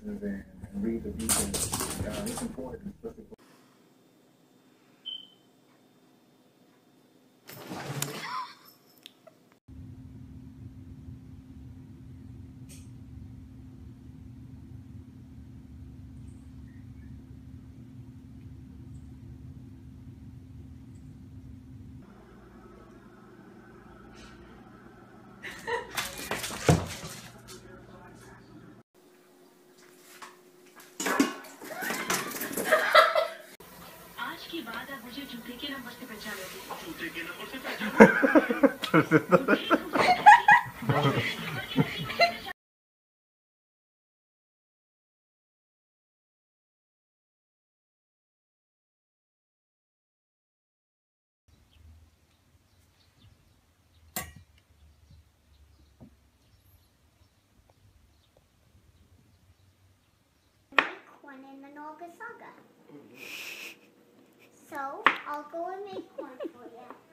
sources and read the details. It's important, especially for की बात है मुझे जूते के नंबर से पहचानो जूते के नंबर से पहचानो one in the Noga Saga. So, I'll go and make one for you.